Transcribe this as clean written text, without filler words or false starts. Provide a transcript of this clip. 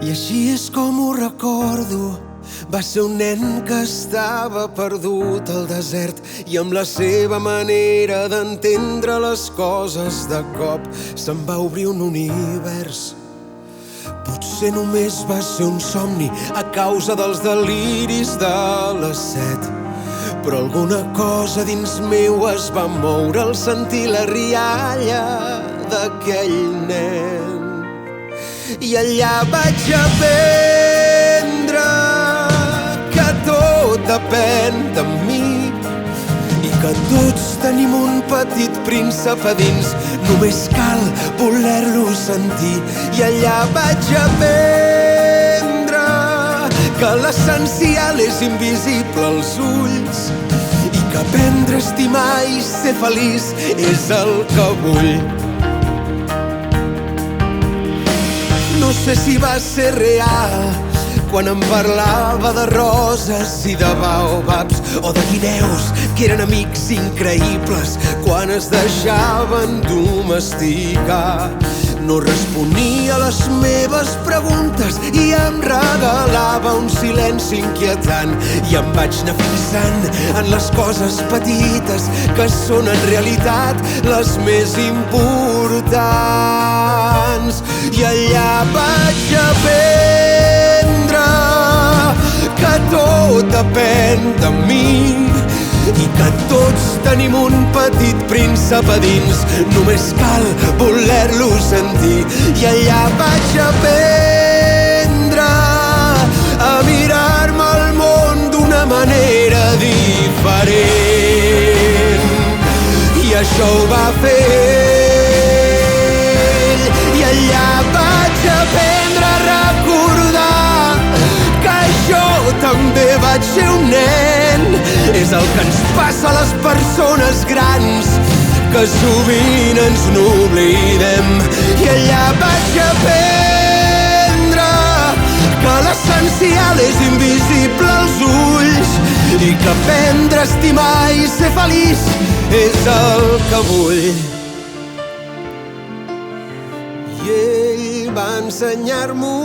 I així és com ho recordo. Va ser un nen que estava perdut al desert i amb la seva manera d'entendre les coses de cop se'n va obrir un univers. Potser només va ser un somni a causa dels deliris de les 7, però alguna cosa dins meu es va moure al sentir la rialla d'aquell nen. I allà vaig aprendre que tot depèn de mi i que tots tenim un petit príncep a dins, només cal voler-lo sentir. I allà vaig aprendre que l'essencial és invisible als ulls i que aprendre a estimar i ser feliç és el que vull. No sé si va ser real quan em parlava de roses i de baobabs o de guineus que eren amics increïbles quan es deixaven domesticar. No responia a les meves preguntes i em regalava un silenci inquietant i em vaig anar fixant en les coses petites que són en realitat les més importants. I allà vaig aprendre que tot depèn de mi i que tots tenim un petit príncep a dins, només cal voler-lo sentir. I allà vaig aprendre a mirar-me el món d'una manera diferent. I això ho va fer ell. I allà vaig aprendre a recordar que jo també vaig ser un nen. És el que ens passa a les persones grans, que sovint ens n'oblidem. I allà vaig aprendre que l'essencial és invisible als ulls i que aprendre a estimar i ser feliç és el que vull. I ell va ensenyar-m'ho